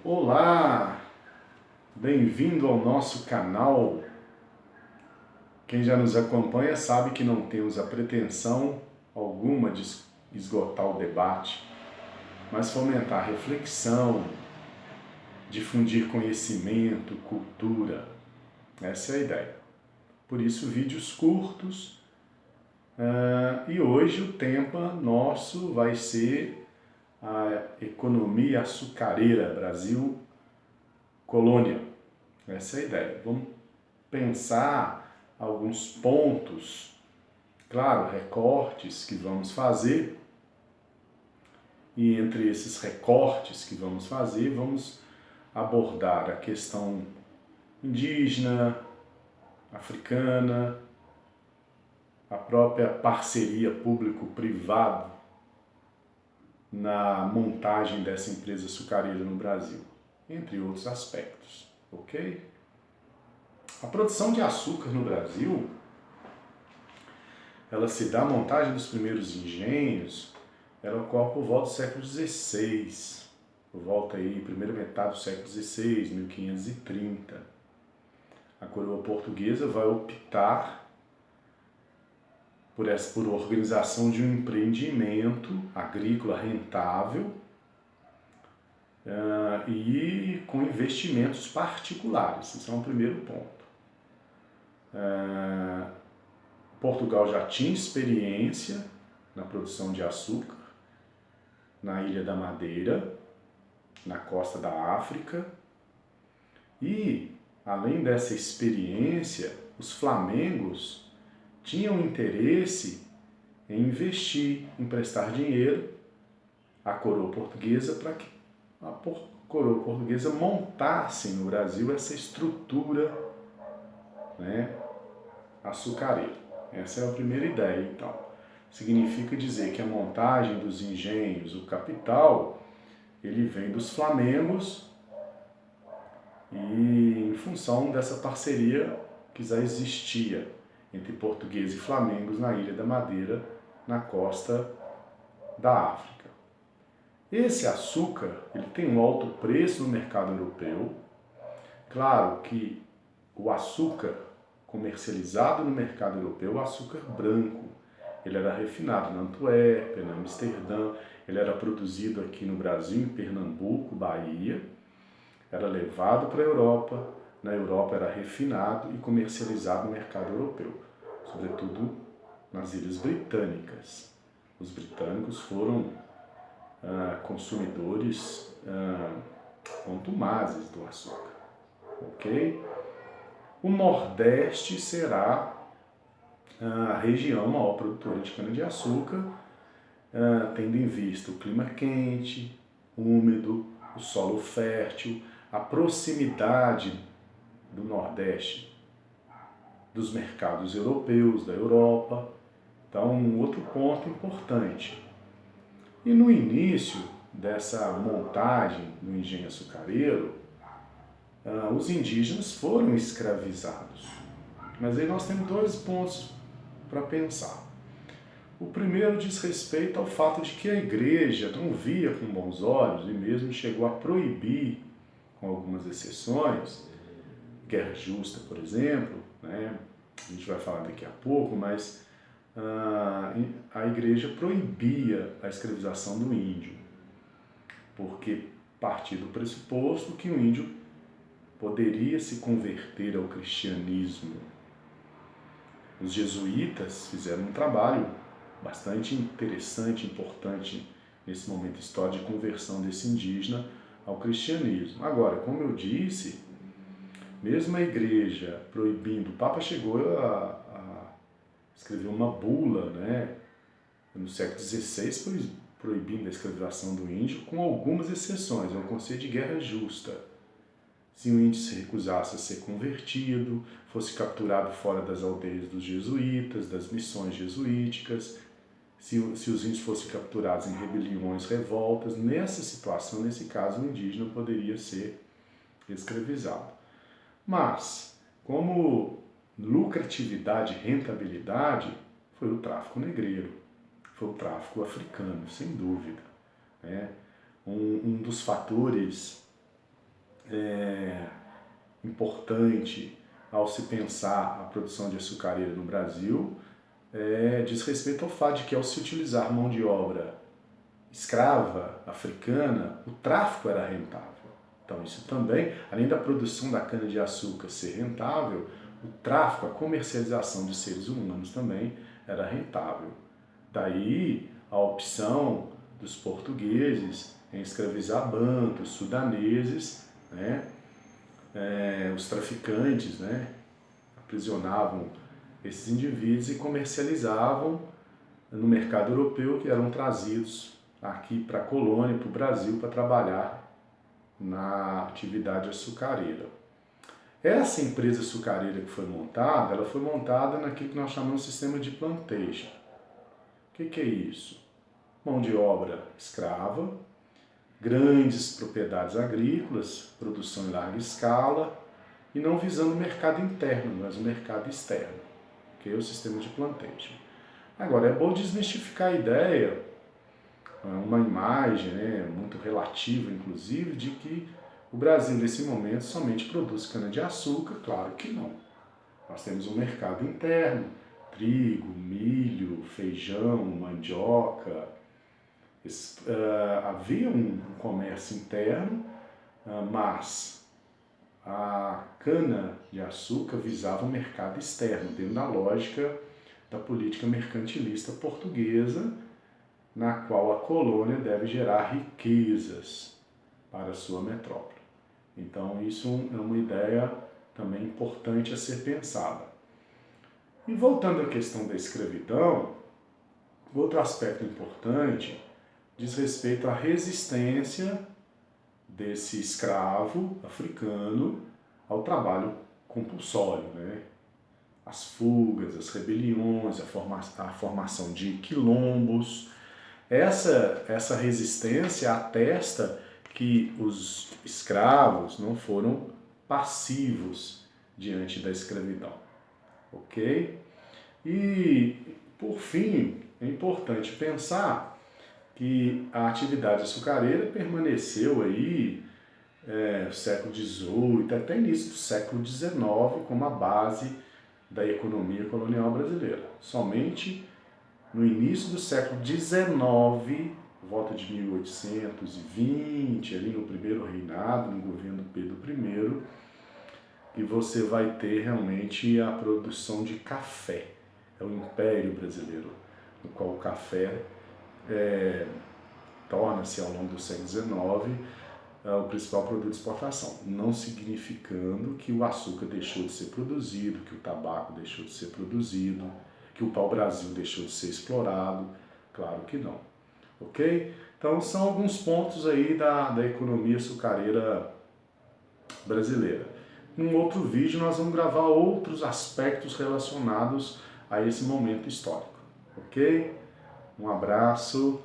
Olá, bem-vindo ao nosso canal. Quem já nos acompanha sabe que não temos a pretensão alguma de esgotar o debate, mas fomentar reflexão, difundir conhecimento, cultura. Essa é a ideia. Por isso, vídeos curtos. E hoje o tema nosso vai ser a economia açucareira, Brasil, colônia. Essa é a ideia. Vamos pensar alguns pontos, claro, recortes que vamos fazer, e entre esses recortes que vamos fazer, vamos abordar a questão indígena, africana, a própria parceria público-privado na montagem dessa empresa açucareira no Brasil, entre outros aspectos, ok? A produção de açúcar no Brasil, ela se dá a montagem dos primeiros engenhos, ela ocorre por volta do século XVI, por volta aí, primeira metade do século XVI, 1530. A coroa portuguesa vai optar por organização de um empreendimento agrícola rentável e com investimentos particulares. Esse é um primeiro ponto. Portugal já tinha experiência na produção de açúcar na Ilha da Madeira, na costa da África, e, além dessa experiência, os flamengos tinham interesse em investir, emprestar dinheiro à coroa portuguesa para que a coroa portuguesa montasse no Brasil essa estrutura, né, açucareira. Essa é a primeira ideia, então. Significa dizer que a montagem dos engenhos, o capital, ele vem dos flamengos e em função dessa parceria que já existia entre portugueses e flamengos na Ilha da Madeira, na costa da África. Esse açúcar, ele tem um alto preço no mercado europeu. Claro que o açúcar comercializado no mercado europeu, o açúcar branco, ele era refinado na Antuérpia, na Amsterdã, ele era produzido aqui no Brasil, em Pernambuco, Bahia, era levado para a Europa, na Europa era refinado e comercializado no mercado europeu, sobretudo nas Ilhas Britânicas. Os britânicos foram consumidores contumazes do açúcar, ok? O Nordeste será a região maior produtora de cana-de-açúcar, tendo em vista o clima quente, úmido, o solo fértil, a proximidade do Nordeste dos mercados europeus, da Europa. Então, um outro ponto importante. E no início dessa montagem do engenho açucareiro, os indígenas foram escravizados. Mas aí nós temos dois pontos para pensar. O primeiro diz respeito ao fato de que a igreja não via com bons olhos e mesmo chegou a proibir, com algumas exceções, guerra justa, por exemplo, né? A gente vai falar daqui a pouco, mas a igreja proibia a escravização do índio, porque partia do pressuposto que o índio poderia se converter ao cristianismo. Os jesuítas fizeram um trabalho bastante interessante, importante nesse momento histórico de conversão desse indígena ao cristianismo. Agora, como eu disse, mesmo a igreja proibindo, o Papa chegou a escrever uma bula, né, no século XVI, proibindo a escravização do índio, com algumas exceções, é um conceito de guerra justa. Se o índio se recusasse a ser convertido, fosse capturado fora das aldeias dos jesuítas, das missões jesuíticas, se os índios fossem capturados em rebeliões, revoltas, nessa situação, nesse caso, o indígena poderia ser escravizado. Mas, como lucratividade e rentabilidade, foi o tráfico negreiro, foi o tráfico africano, sem dúvida. Né? Um dos fatores importante ao se pensar a produção de açucareira no Brasil diz respeito ao fato de que, ao se utilizar mão de obra escrava, africana, o tráfico era rentável. Então isso também, além da produção da cana-de-açúcar ser rentável, o tráfico, a comercialização de seres humanos também era rentável. Daí a opção dos portugueses em escravizar bantos, sudaneses, né? Os traficantes, né? Aprisionavam esses indivíduos e comercializavam no mercado europeu, que eram trazidos aqui para a colônia, para o Brasil, para trabalhar na atividade açucareira. Essa empresa açucareira que foi montada, ela foi montada naquilo que nós chamamos de sistema de plantation. O que é isso? Mão de obra escrava, grandes propriedades agrícolas, produção em larga escala, e não visando o mercado interno, mas o mercado externo, que é o sistema de plantation. Agora, é bom desmistificar a ideia, uma imagem muito relativa, inclusive, de que o Brasil, nesse momento, somente produz cana-de-açúcar. Claro que não. Nós temos um mercado interno, trigo, milho, feijão, mandioca. Havia um comércio interno, mas a cana-de-açúcar visava o mercado externo, dentro da lógica da política mercantilista portuguesa, na qual a colônia deve gerar riquezas para a sua metrópole. Então isso é uma ideia também importante a ser pensada. E voltando à questão da escravidão, outro aspecto importante diz respeito à resistência desse escravo africano ao trabalho compulsório, né? As fugas, as rebeliões, a formação de quilombos. Essa resistência atesta que os escravos não foram passivos diante da escravidão, ok? E, por fim, é importante pensar que a atividade açucareira permaneceu aí século XVIII até início do século XIX como a base da economia colonial brasileira. Somente no início do século XIX, volta de 1820, ali no primeiro reinado, no governo Pedro I, que você vai ter realmente a produção de café. É o Império Brasileiro, no qual o café torna-se, ao longo do século XIX, o principal produto de exportação, não significando que o açúcar deixou de ser produzido, que o tabaco deixou de ser produzido, que o pau-brasil deixou de ser explorado. Claro que não. Ok? Então são alguns pontos aí da economia açucareira brasileira. Em outro vídeo nós vamos gravar outros aspectos relacionados a esse momento histórico. Ok? Um abraço.